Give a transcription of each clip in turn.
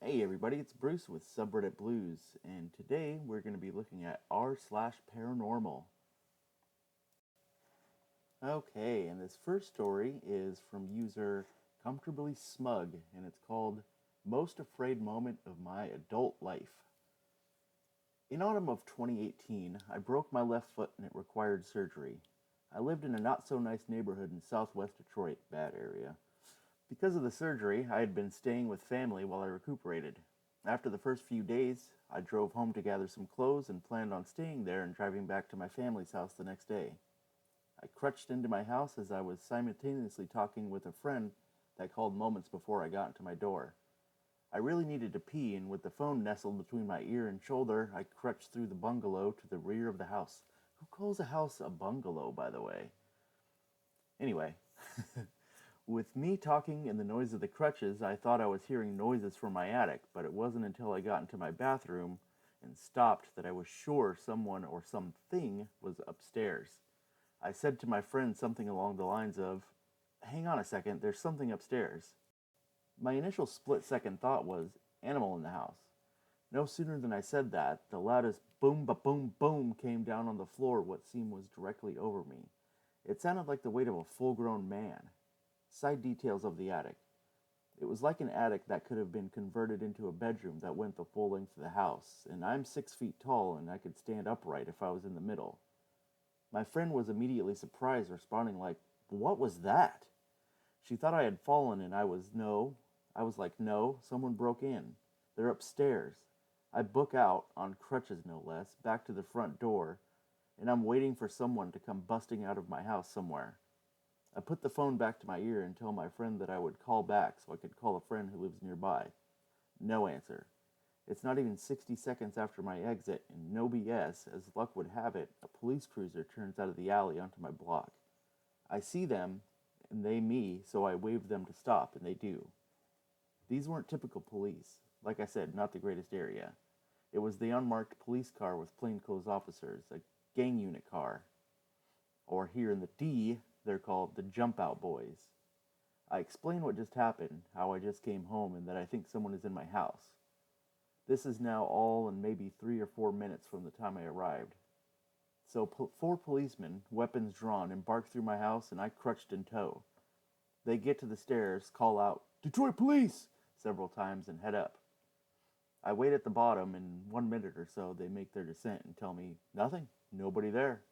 Hey everybody, it's Bruce with Subreddit Blues, and today we're going to be looking at r/paranormal. Okay, and this first story is from user Comfortably Smug, and it's called Most Afraid Moment of My Adult Life. In autumn of 2018, I broke my left foot and it required surgery. I lived in a not so nice neighborhood in southwest Detroit, bad area. Because of the surgery, I had been staying with family while I recuperated. After the first few days, I drove home to gather some clothes and planned on staying there and driving back to my family's house the next day. I crutched into my house as I was simultaneously talking with a friend that called moments before I got into my door. I really needed to pee, and with the phone nestled between my ear and shoulder, I crutched through the bungalow to the rear of the house. Who calls a house a bungalow, by the way? Anyway, with me talking and the noise of the crutches, I thought I was hearing noises from my attic, but it wasn't until I got into my bathroom and stopped that I was sure someone or something was upstairs. I said to my friend something along the lines of, "Hang on a second, there's something upstairs." My initial split-second thought was, "Animal in the house." No sooner than I said that, the loudest boom ba boom boom came down on the floor what seemed was directly over me. It sounded like the weight of a full-grown man. Side details of the attic. It was like an attic that could have been converted into a bedroom that went the full length of the house, and I'm 6 feet tall and I could stand upright if I was in the middle. My friend was immediately surprised, responding like, "What was that?" She thought I had fallen and I was like, "No, someone broke in. They're upstairs." I book out, on crutches no less, back to the front door, and I'm waiting for someone to come busting out of my house somewhere. I put the phone back to my ear and told my friend that I would call back so I could call a friend who lives nearby. No answer. It's not even 60 seconds after my exit, and no BS, as luck would have it, a police cruiser turns out of the alley onto my block. I see them, and they me, so I wave them to stop, and they do. These weren't typical police. Like I said, not the greatest area. It was the unmarked police car with plainclothes officers, a gang unit car. Or here in the D, they're called the Jump Out Boys. I explain what just happened, how I just came home, and that I think someone is in my house. This is now all in maybe 3 or 4 minutes from the time I arrived. So 4 policemen, weapons drawn, embark through my house, and I crutched in tow. They get to the stairs, call out, "Detroit Police!" several times, and head up. I wait at the bottom, and in 1 minute or so they make their descent and tell me, "Nothing, nobody there."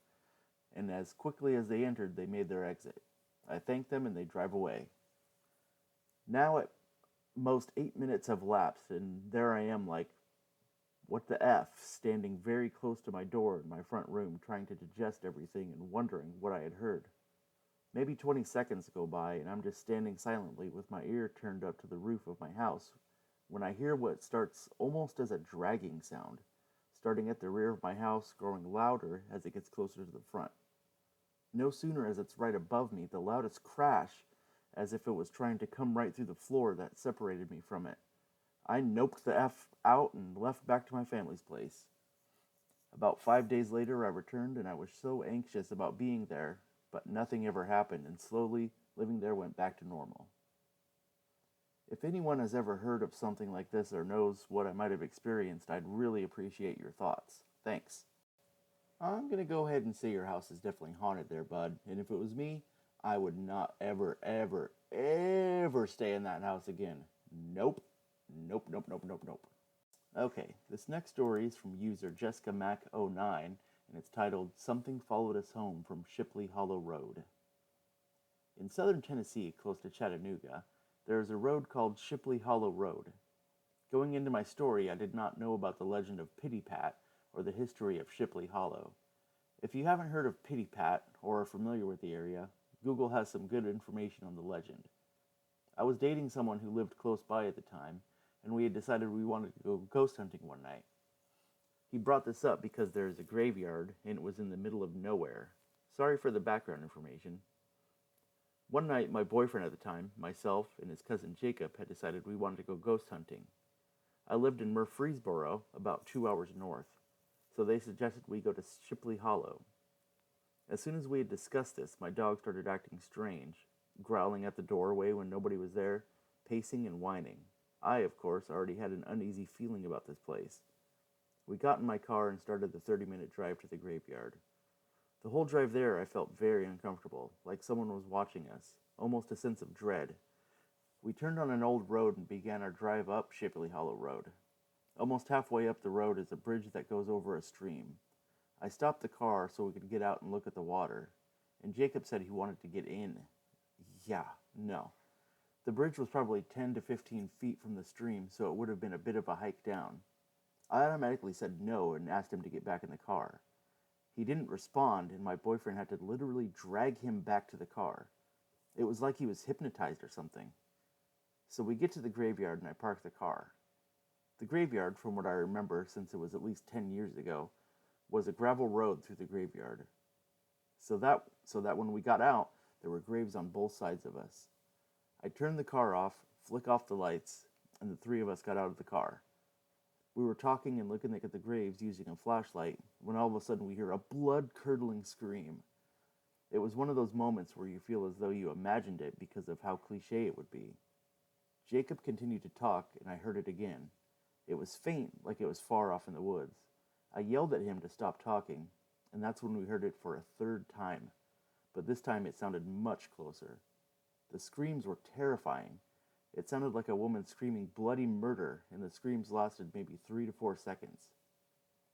And as quickly as they entered, they made their exit. I thank them and they drive away. Now at most 8 minutes have lapsed, and there I am like, what the F, standing very close to my door in my front room, trying to digest everything and wondering what I had heard. Maybe 20 seconds go by, and I'm just standing silently with my ear turned up to the roof of my house when I hear what starts almost as a dragging sound, starting at the rear of my house, growing louder as it gets closer to the front. No sooner as it's right above me, the loudest crash, as if it was trying to come right through the floor that separated me from it. I noped the F out and left back to my family's place. About 5 days later, I returned, and I was so anxious about being there, but nothing ever happened, and slowly, living there went back to normal. If anyone has ever heard of something like this or knows what I might have experienced, I'd really appreciate your thoughts. Thanks. I'm going to go ahead and say your house is definitely haunted there, bud. And if it was me, I would not ever, ever, ever stay in that house again. Nope. Nope, nope, nope, nope, nope. Okay, this next story is from user Jessica Mac09, and it's titled Something Followed Us Home from Shipley Hollow Road. In southern Tennessee, close to Chattanooga, there is a road called Shipley Hollow Road. Going into my story, I did not know about the legend of Pity Pat or the history of Shipley Hollow. If you haven't heard of Pity Pat or are familiar with the area, Google has some good information on the legend. I was dating someone who lived close by at the time, and we had decided we wanted to go ghost hunting one night. He brought this up because there is a graveyard, and it was in the middle of nowhere. Sorry for the background information. One night, my boyfriend at the time, myself, and his cousin Jacob had decided we wanted to go ghost hunting. I lived in Murfreesboro, about 2 hours north, so they suggested we go to Shipley Hollow. As soon as we had discussed this, my dog started acting strange, growling at the doorway when nobody was there, pacing and whining. I, of course, already had an uneasy feeling about this place. We got in my car and started the 30-minute drive to the graveyard. The whole drive there, I felt very uncomfortable, like someone was watching us, almost a sense of dread. We turned on an old road and began our drive up Shipley Hollow Road. Almost halfway up the road is a bridge that goes over a stream. I stopped the car so we could get out and look at the water, and Jacob said he wanted to get in. Yeah, no. The bridge was probably 10 to 15 feet from the stream, so it would have been a bit of a hike down. I automatically said no and asked him to get back in the car. He didn't respond, and my boyfriend had to literally drag him back to the car. It was like he was hypnotized or something. So we get to the graveyard and I park the car. The graveyard, from what I remember since it was at least 10 years ago, was a gravel road through the graveyard. So that when we got out, there were graves on both sides of us. I turned the car off, flick off the lights, and the three of us got out of the car. We were talking and looking at the graves using a flashlight when all of a sudden we hear a blood-curdling scream. It was one of those moments where you feel as though you imagined it because of how cliche it would be. Jacob continued to talk, and I heard it again. It was faint, like it was far off in the woods. I yelled at him to stop talking, and that's when we heard it for a third time. But this time it sounded much closer. The screams were terrifying. It sounded like a woman screaming bloody murder, and the screams lasted maybe 3 to 4 seconds.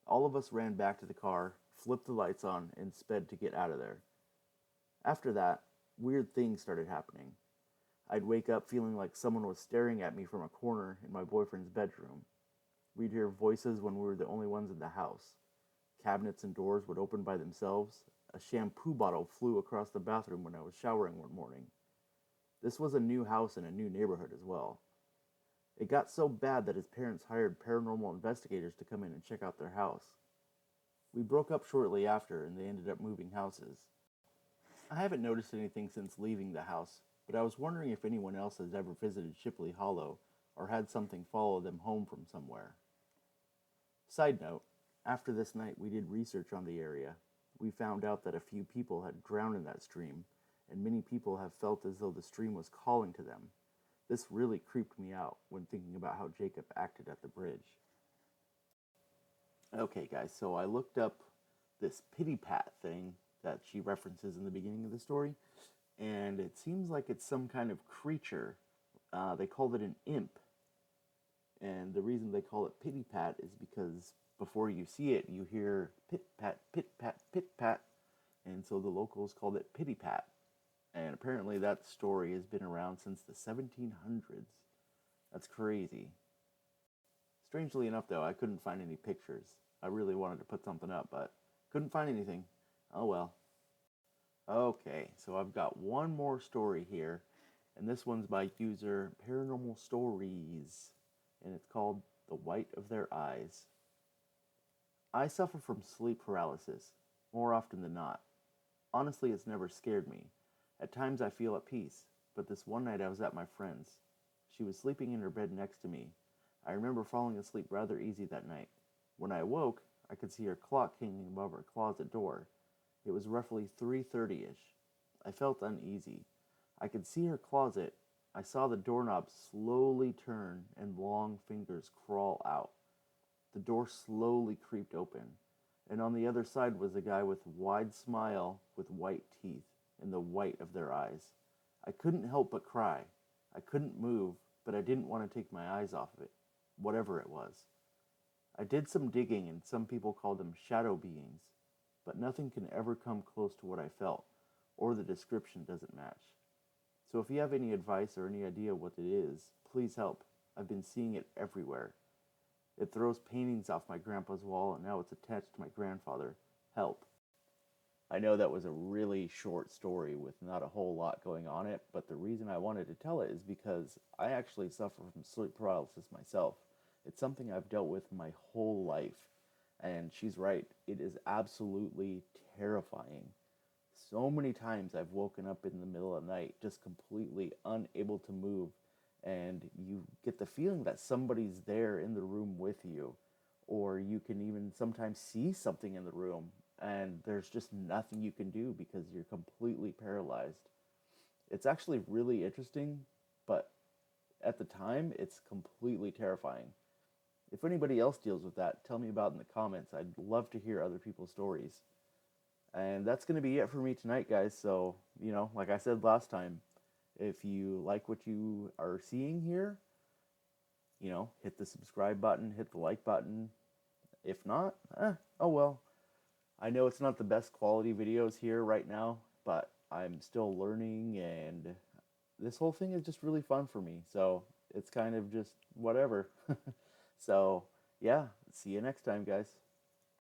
All of us ran back to the car, flipped the lights on, and sped to get out of there. After that, weird things started happening. I'd wake up feeling like someone was staring at me from a corner in my boyfriend's bedroom. We'd hear voices when we were the only ones in the house. Cabinets and doors would open by themselves. A shampoo bottle flew across the bathroom when I was showering one morning. This was a new house in a new neighborhood as well. It got so bad that his parents hired paranormal investigators to come in and check out their house. We broke up shortly after, and they ended up moving houses. I haven't noticed anything since leaving the house, but I was wondering if anyone else has ever visited Shipley Hollow or had something follow them home from somewhere. Side note, after this night we did research on the area. We found out that a few people had drowned in that stream, and many people have felt as though the stream was calling to them. This really creeped me out when thinking about how Jacob acted at the bridge. Okay guys, so I looked up this pity pat thing that she references in the beginning of the story, and it seems like it's some kind of creature. They called it an imp. And the reason they call it pity pat is because before you see it, you hear pit pat, pit pat, pit pat. And so the locals called it pity pat. And apparently that story has been around since the 1700s. That's crazy. Strangely enough, though, I couldn't find any pictures. I really wanted to put something up, but couldn't find anything. Oh well. Okay, so I've got one more story here, and this one's by user Paranormal Stories, and it's called The White of Their Eyes. I suffer from sleep paralysis, more often than not. Honestly, it's never scared me. At times I feel at peace, but this one night I was at my friend's. She was sleeping in her bed next to me. I remember falling asleep rather easy that night. When I awoke, I could see her clock hanging above her closet door. It was roughly 3:30-ish. I felt uneasy. I could see her closet. I saw the doorknob slowly turn and long fingers crawl out. The door slowly creaked open, and on the other side was a guy with a wide smile with white teeth and the white of their eyes. I couldn't help but cry. I couldn't move, but I didn't want to take my eyes off of it, whatever it was. I did some digging, and some people call them shadow beings, but nothing can ever come close to what I felt, or the description doesn't match. So if you have any advice or any idea what it is, please help. I've been seeing it everywhere. It throws paintings off my grandpa's wall, and now it's attached to my grandfather. Help. I know that was a really short story with not a whole lot going on it, but the reason I wanted to tell it is because I actually suffer from sleep paralysis myself. It's something I've dealt with my whole life. And she's right, it is absolutely terrifying. So many times I've woken up in the middle of the night just completely unable to move, and you get the feeling that somebody's there in the room with you, or you can even sometimes see something in the room, and there's just nothing you can do because you're completely paralyzed. It's actually really interesting, but at the time, it's completely terrifying. If anybody else deals with that, tell me about it in the comments. I'd love to hear other people's stories. And that's going to be it for me tonight, guys. So, like I said last time, if you like what you are seeing here, hit the subscribe button, hit the like button. If not, oh well. I know it's not the best quality videos here right now, but I'm still learning, and this whole thing is just really fun for me. So it's kind of just whatever. So, yeah, see you next time, guys.